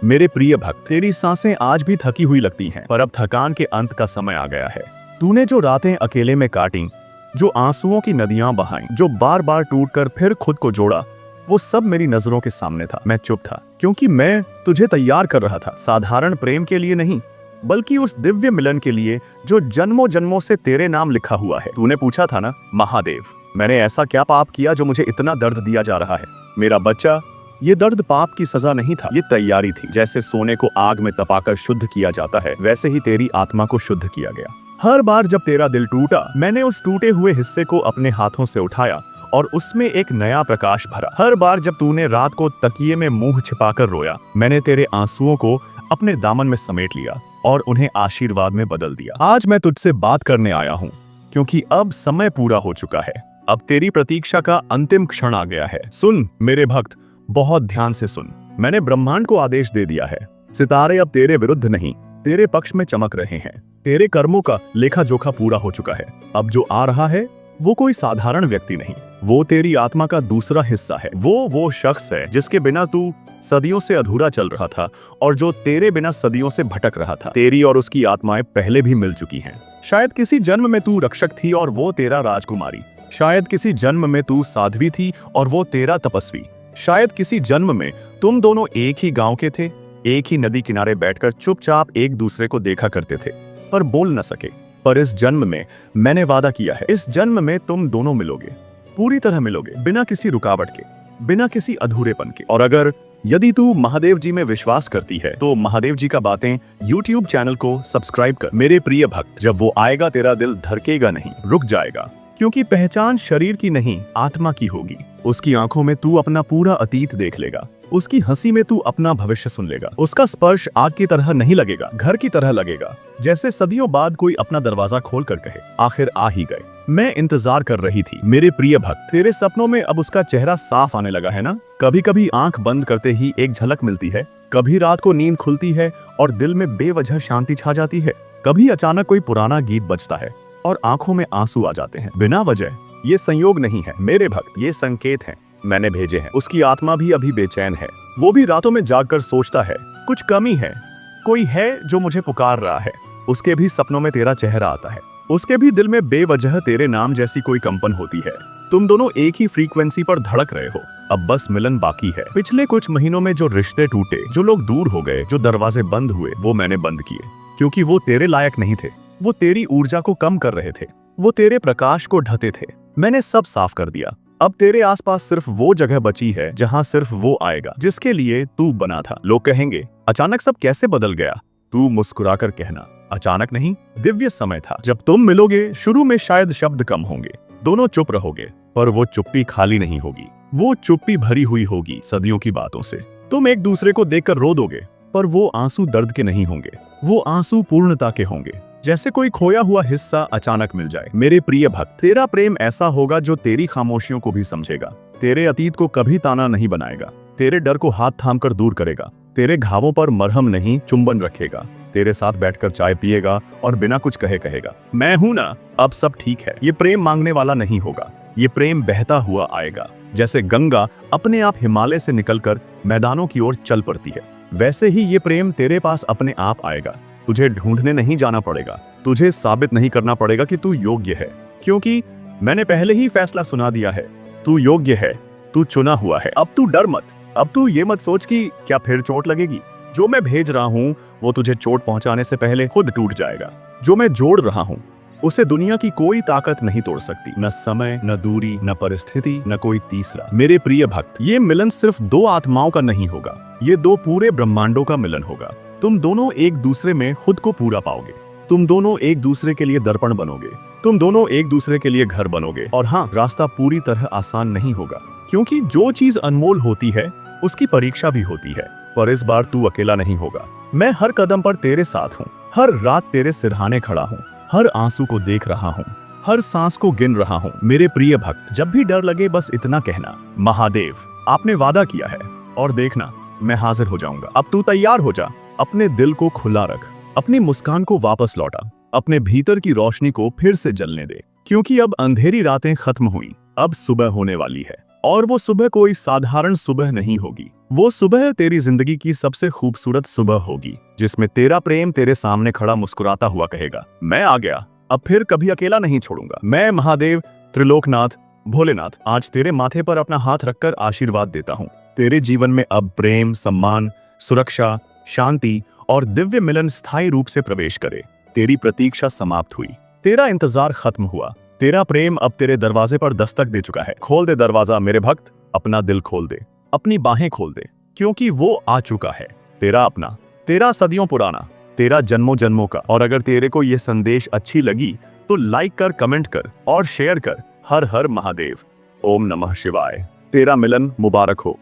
मेरे प्रिय भक्त, तेरी सांसें आज भी थकी हुई लगती हैं, पर अब थकान के अंत का समय आ गया है। तूने जो रातें अकेले में काटी, जो आंसुओं की नदियां बहाईं, जो बार बार टूटकर फिर खुद को जोड़ा, वो सब मेरी नजरों के सामने था। मैं चुप था, क्योंकि मैं तुझे तैयार कर रहा था, साधारण प्रेम के लिए नहीं, बल्कि उस दिव्य मिलन के लिए जो जन्मों जन्मों से तेरे नाम लिखा हुआ है। तूने पूछा था ना, महादेव, मैंने ऐसा क्या पाप किया जो मुझे इतना दर्द दिया जा रहा है? मेरा बच्चा, ये दर्द पाप की सजा नहीं था, ये तैयारी थी। जैसे सोने को आग में तपाकर शुद्ध किया जाता है, वैसे ही तेरी आत्मा को शुद्ध किया गया। हर बार जब तेरा दिल टूटा, मैंने उस टूटे हुए हिस्से को अपने हाथों से उठाया और उसमें एक नया प्रकाश भरा। हर बार जब तूने रात को तकिए में मुंह छिपाकर रोया, मैंने तेरे आंसुओं को अपने दामन में समेट लिया और उन्हें आशीर्वाद में बदल दिया। आज मैं तुझसे बात करने आया हूँ, क्योंकि अब समय पूरा हो चुका है। अब तेरी प्रतीक्षा का अंतिम क्षण आ गया है। सुन मेरे भक्त, बहुत ध्यान से सुन। मैंने ब्रह्मांड को आदेश दे दिया है। सितारे अब तेरे विरुद्ध नहीं, तेरे पक्ष में चमक रहे हैं। तेरे कर्मों का लेखा जोखा पूरा हो चुका है। अब जो आ रहा है वो कोई साधारण व्यक्ति नहीं, वो तेरी आत्मा का दूसरा हिस्सा है। वो शख्स है जिसके बिना तू सदियों से अधूरा चल रहा था और जो तेरे बिना सदियों से भटक रहा था। तेरी और उसकी आत्माएं पहले भी मिल चुकी हैं। शायद किसी जन्म में तू रक्षक थी और वो तेरा राजकुमारी। शायद किसी जन्म में तू साध्वी थी और वो तेरा तपस्वी। शायद किसी जन्म में तुम दोनों एक ही गांव के थे, एक ही नदी किनारे बैठकर चुपचाप एक दूसरे को देखा करते थे, पर बोल न सके। पर इस जन्म में मैंने वादा किया है, इस जन्म में तुम दोनों मिलोगे, पूरी तरह मिलोगे, बिना किसी रुकावट के, बिना किसी अधूरेपन के। और अगर यदि तू महादेव जी में विश्वास करती है, तो महादेव जी का बातें YouTube चैनल को सब्सक्राइब कर। मेरे प्रिय भक्त, जब वो आएगा तेरा दिल धड़केगा नहीं, रुक जाएगा, क्योंकि पहचान शरीर की नहीं, आत्मा की होगी। उसकी आंखों में तू अपना पूरा अतीत देख लेगा, उसकी हंसी में तू अपना भविष्य सुन लेगा। उसका स्पर्श आग की तरह नहीं लगेगा, घर की तरह लगेगा, जैसे सदियों बाद कोई अपना दरवाजा खोल कर कहे, आखिर आ ही गए। मैं इंतजार कर रही थी। मेरे प्रिय भक्त, तेरे सपनों में अब उसका चेहरा साफ आने लगा है ना? कभी कभी आंख बंद करते ही एक झलक मिलती है, कभी रात को नींद खुलती है और दिल में बेवजह शांति छा जाती है, कभी अचानक कोई पुराना गीत बजता है और आंखों में आंसू आ जाते हैं बिना वजह। ये संयोग नहीं है मेरे भक्त, ये संकेत हैं, मैंने भेजे हैं। उसकी आत्मा भी अभी बेचैन है, वो भी रातों में जागकर सोचता है, कुछ कमी है, कोई है जो मुझे पुकार रहा है। उसके भी सपनों में तेरा चेहरा आता है, उसके भी दिल में बेवजह तेरे नाम जैसी कोई कंपन होती है। तुम दोनों एक ही फ्रीक्वेंसी पर धड़क रहे हो, अब बस मिलन बाकी है। पिछले कुछ महीनों में जो रिश्ते टूटे, जो लोग दूर हो गए, जो दरवाजे बंद हुए, वो मैंने बंद किए, क्योंकि वो तेरे लायक नहीं थे। वो तेरी ऊर्जा को कम कर रहे थे, वो तेरे प्रकाश को ढते थे। मैंने सब साफ कर दिया। अब तेरे आसपास सिर्फ वो जगह बची है जहां सिर्फ वो आएगा जिसके लिए तू बना था। लोग कहेंगे, अचानक सब कैसे बदल गया? तू मुस्कुराकर कहना, अचानक नहीं, दिव्य समय था। जब तुम मिलोगे, शुरू में शायद शब्द कम होंगे, दोनों चुप रहोगे, पर वो चुप्पी खाली नहीं होगी, वो चुप्पी भरी हुई होगी सदियों की बातों से। तुम एक दूसरे को देखकर रो दोगे, पर वो आंसू दर्द के नहीं होंगे, वो आंसू पूर्णता के होंगे, जैसे कोई खोया हुआ हिस्सा अचानक मिल जाए। मेरे प्रिय भक्त, तेरा प्रेम ऐसा होगा जो तेरी खामोशियों को भी समझेगा, तेरे अतीत को कभी ताना नहीं बनाएगा, तेरे डर को हाथ थामकर दूर करेगा, तेरे घावों पर मरहम नहीं चुंबन रखेगा, तेरे साथ बैठकर चाय पिएगा और बिना कुछ कहे कहेगा, मैं हूं ना, अब सब ठीक है। ये प्रेम मांगने वाला नहीं होगा, ये प्रेम बहता हुआ आएगा। जैसे गंगा अपने आप हिमालय से निकलकर मैदानों की ओर चल पड़ती है, वैसे ही ये प्रेम तेरे पास अपने आप आएगा। तुझे ढूंढने नहीं जाना पड़ेगा, तुझे साबित नहीं करना पड़ेगा कि तू योग्य है, क्योंकि मैंने पहले ही फैसला सुना दिया है। तू योग्य है, तू चुना हुआ है। अब तू डर मत, अब तू ये मत सोच कि क्या फिर चोट लगेगी। जो मैं भेज रहा हूं वो तुझे चोट पहुंचाने से पहले खुद टूट जाएगा। जो मैं जोड़ रहा हूं उसे दुनिया की कोई ताकत नहीं तोड़ सकती, न समय, न दूरी, न परिस्थिति, न कोई तीसरा। मेरे प्रिय भक्त, ये मिलन सिर्फ दो आत्माओं का नहीं होगा, ये दो पूरे ब्रह्मांडों का मिलन होगा। तुम दोनों एक दूसरे में खुद को पूरा पाओगे, तुम दोनों एक दूसरे के लिए दर्पण बनोगे, तुम दोनों एक दूसरे के लिए घर बनोगे। और हाँ, रास्ता पूरी तरह आसान नहीं होगा, क्योंकि जो चीज अनमोल होती है उसकी परीक्षा भी होती है। पर इस बार तू अकेला नहीं होगा, मैं हर कदम पर तेरे साथ हूँ, हर रात तेरे सिरहाने खड़ा हूँ, हर आंसू को देख रहा हूँ, हर सांस को गिन रहा हूँ। मेरे प्रिय भक्त, जब भी डर लगे बस इतना कहना, महादेव आपने वादा किया है और देखना मैं हाजिर हो जाऊंगा। अब तू तैयार हो जा, अपने दिल को खुला रख, अपनी मुस्कान को वापस लौटा, अपने भीतर की रोशनी को फिर से जलने दे, क्योंकि अब अंधेरी रातें खत्म हुई, अब सुबह होने वाली है और वो सुबह कोई साधारण सुबह नहीं होगी। वो सुबह तेरी जिंदगी की सबसे खूबसूरत सुबह होगी, जिसमें तेरा प्रेम तेरे सामने खड़ा मुस्कुराता हुआ कहेगा, मैं आ गया, अब फिर कभी अकेला नहीं छोड़ूंगा। मैं महादेव, त्रिलोकनाथ, भोलेनाथ आज तेरे माथे पर अपना हाथ रखकर आशीर्वाद देता हूँ। तेरे जीवन में अब प्रेम, सम्मान, सुरक्षा, शांति और दिव्य मिलन स्थायी रूप से प्रवेश करे। तेरी प्रतीक्षा समाप्त हुई, तेरा इंतजार खत्म हुआ। तेरा प्रेम अब तेरे दरवाजे पर दस्तक दे चुका है। खोल दे दरवाजा मेरे भक्त, अपना दिल खोल दे, अपनी बाहें खोल दे, क्योंकि वो आ चुका है। तेरा अपना, तेरा सदियों पुराना, तेरा जन्मों जन्मों का। और अगर तेरे को ये संदेश अच्छी लगी तो लाइक कर, कमेंट कर और शेयर कर। हर हर महादेव। ओम नमः शिवाय। तेरा मिलन मुबारक हो।